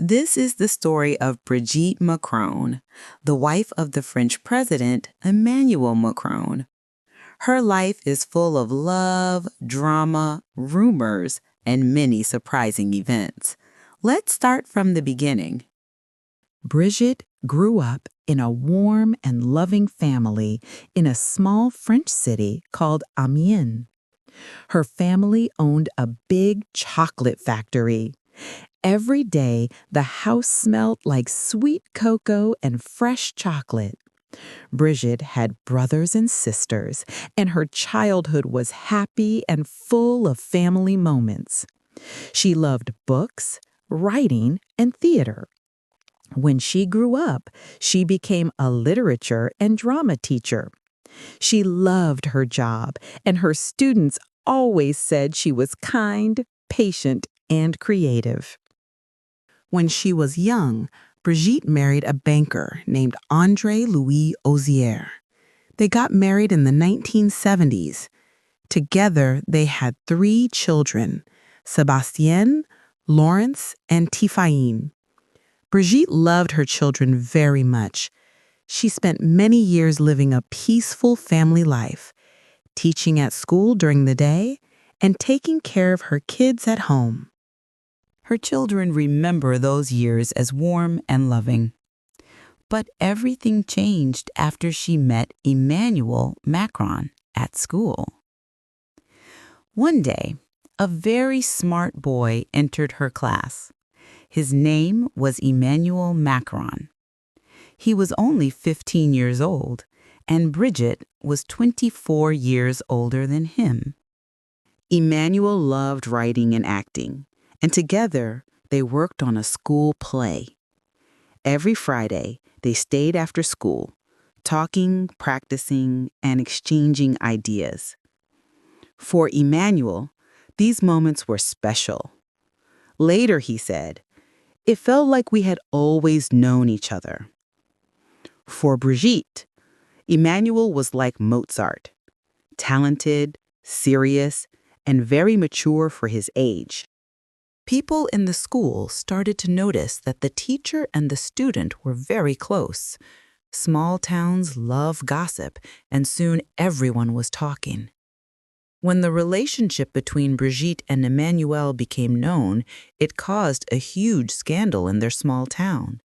This is the story of Brigitte Macron, the wife of the French President Emmanuel Macron. Her life is full of love, drama, rumors, and many surprising events. Let's start from the beginning. Brigitte grew up in a warm and loving family in a small French city called Amiens. Her family owned a big chocolate factory. Every day, the house smelled like sweet cocoa and fresh chocolate. Brigitte had brothers and sisters, and her childhood was happy and full of family moments. She loved books, writing, and theater. When she grew up, she became a literature and drama teacher. She loved her job, and her students always said she was kind, patient, and creative. When she was young, Brigitte married a banker named André Louis Ozier. They got married in the 1970s. Together, they had 3 children, Sébastien, Lawrence, and Tifaine. Brigitte loved her children very much. She spent many years living a peaceful family life, teaching at school during the day and taking care of her kids at home. Her children remember those years as warm and loving. But everything changed after she met Emmanuel Macron at school. One day, a very smart boy entered her class. His name was Emmanuel Macron. He was only 15 years old, and Brigitte was 24 years older than him. Emmanuel loved writing and acting, and together they worked on a school play. Every Friday, they stayed after school, talking, practicing, and exchanging ideas. For Emmanuel, these moments were special. Later, he said, "It felt like we had always known each other." For Brigitte, Emmanuel was like Mozart, talented, serious, and very mature for his age. People in the school started to notice that the teacher and the student were very close. Small towns love gossip, and soon everyone was talking. When the relationship between Brigitte and Emmanuel became known, it caused a huge scandal in their small town.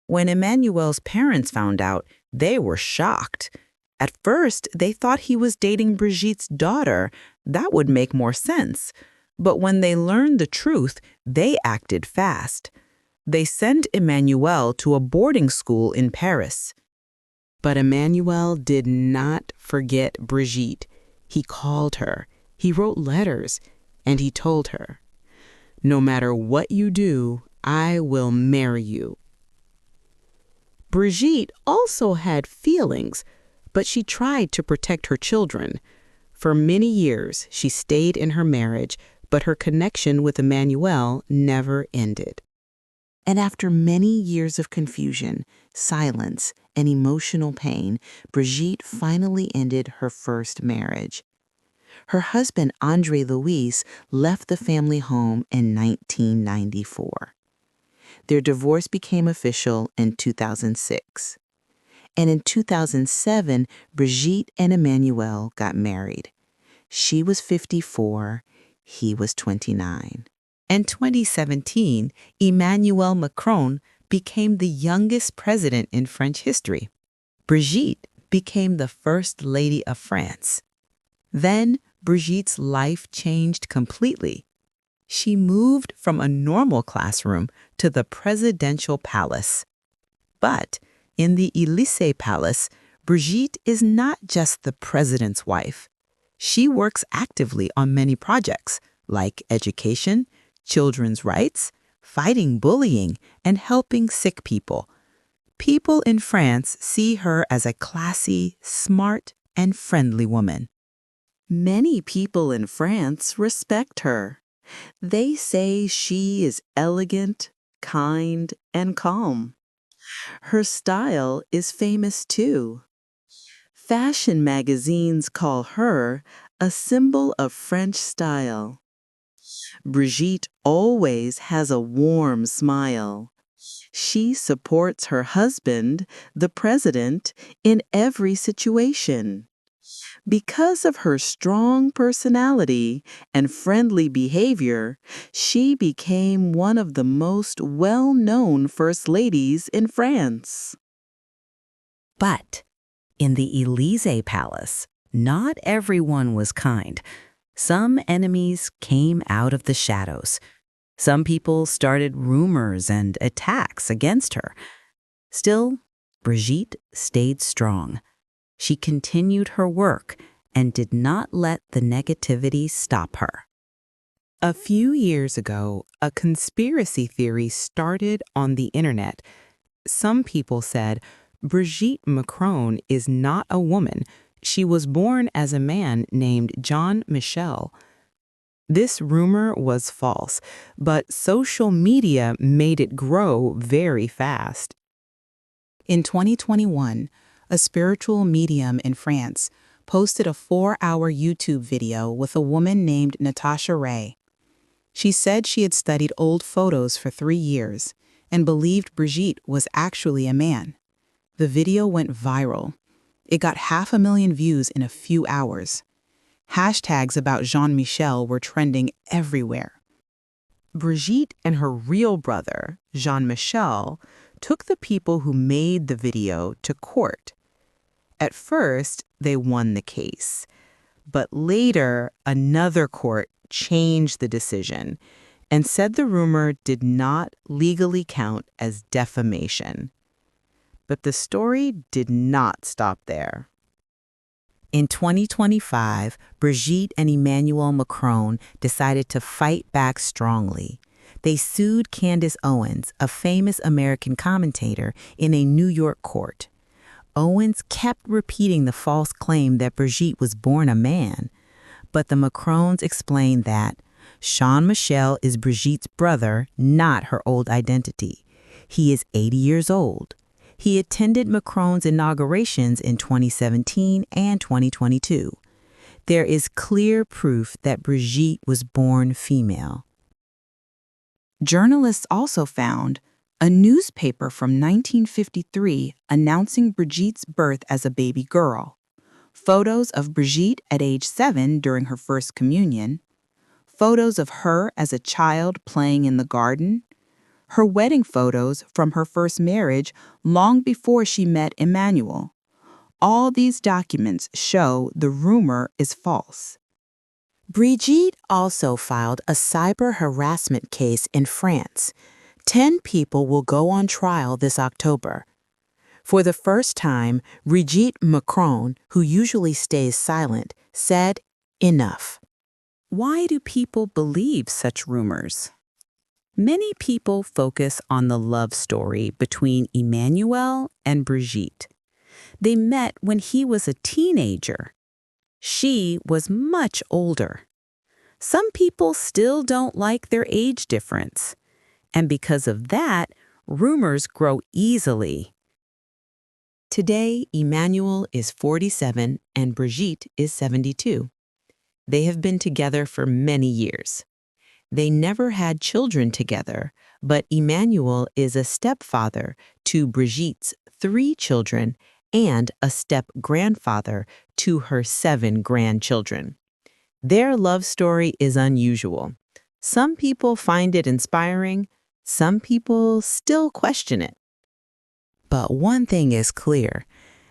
When Emmanuel's parents found out, they were shocked. At first, they thought he was dating Brigitte's daughter. That would make more sense. But when they learned the truth, they acted fast. They sent Emmanuel to a boarding school in Paris. But Emmanuel did not forget Brigitte. He called her, he wrote letters, and he told her, "No matter what you do, I will marry you." Brigitte also had feelings, but she tried to protect her children. For many years, she stayed in her marriage, but her connection with Emmanuel never ended. And after many years of confusion, silence, and emotional pain, Brigitte finally ended her first marriage. Her husband, André Louis, left the family home in 1994. Their divorce became official in 2006. And in 2007, Brigitte and Emmanuel got married. She was 54, he was 29. In 2017, Emmanuel Macron became the youngest president in French history. Brigitte became the First Lady of France. Then, Brigitte's life changed completely. She moved from a normal classroom to the presidential palace. But in the Élysée Palace, Brigitte is not just the president's wife. She works actively on many projects like education, children's rights, fighting bullying, and helping sick people. People in France see her as a classy, smart, and friendly woman. Many people in France respect her. They say she is elegant, kind, and calm. Her style is famous too. Fashion magazines call her a symbol of French style. Brigitte always has a warm smile. She supports her husband, the president, in every situation. Because of her strong personality and friendly behavior, she became one of the most well-known first ladies in France. But in the Élysée Palace, not everyone was kind. Some enemies came out of the shadows. Some people started rumors and attacks against her. Still, Brigitte stayed strong. She continued her work and did not let the negativity stop her. A few years ago, a conspiracy theory started on the internet. Some people said Brigitte Macron is not a woman. She was born as a man named Jean-Michel. This rumor was false, but social media made it grow very fast. In 2021, a spiritual medium in France posted a 4-hour YouTube video with a woman named Natasha Ray. She said she had studied old photos for 3 years and believed Brigitte was actually a man. The video went viral. It got 500,000 views in a few hours. Hashtags about Jean-Michel were trending everywhere. Brigitte and her real brother, Jean-Michel, took the people who made the video to court. At first, they won the case. But later, another court changed the decision and said the rumor did not legally count as defamation. But the story did not stop there. In 2025, Brigitte and Emmanuel Macron decided to fight back strongly. They sued Candace Owens, a famous American commentator, in a New York court. Owens kept repeating the false claim that Brigitte was born a man. But the Macrons explained that Jean-Michel is Brigitte's brother, not her old identity. He is 80 years old. He attended Macron's inaugurations in 2017 and 2022. There is clear proof that Brigitte was born female. Journalists also found a newspaper from 1953 announcing Brigitte's birth as a baby girl, photos of Brigitte at age 7 during her first communion, photos of her as a child playing in the garden, her wedding photos from her first marriage long before she met Emmanuel. All these documents show the rumor is false. Brigitte also filed a cyber harassment case in France. 10 people will go on trial this October. For the first time, Brigitte Macron, who usually stays silent, said, "Enough." Why do people believe such rumors? Many people focus on the love story between Emmanuel and Brigitte. They met when he was a teenager. She was much older. Some people still don't like their age difference. And because of that, rumors grow easily. Today, Emmanuel is 47 and Brigitte is 72. They have been together for many years. They never had children together, but Emmanuel is a stepfather to Brigitte's 3 children and a step-grandfather to her 7 grandchildren. Their love story is unusual. Some people find it inspiring, some people still question it. But one thing is clear,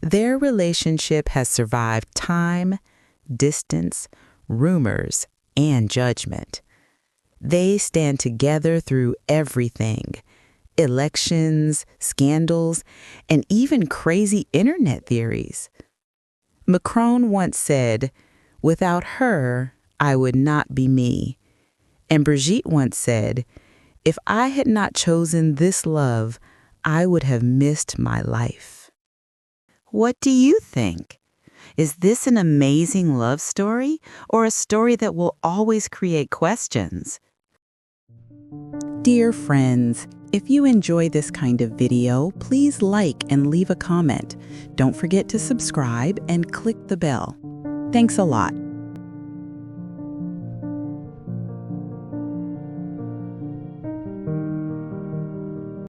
their relationship has survived time, distance, rumors, and judgment. They stand together through everything: elections, scandals, and even crazy internet theories. Macron once said, "Without her, I would not be me." And Brigitte once said, "If I had not chosen this love, I would have missed my life." What do you think? Is this an amazing love story or a story that will always create questions? Dear friends, if you enjoy this kind of video, please like and leave a comment. Don't forget to subscribe and click the bell. Thanks a lot.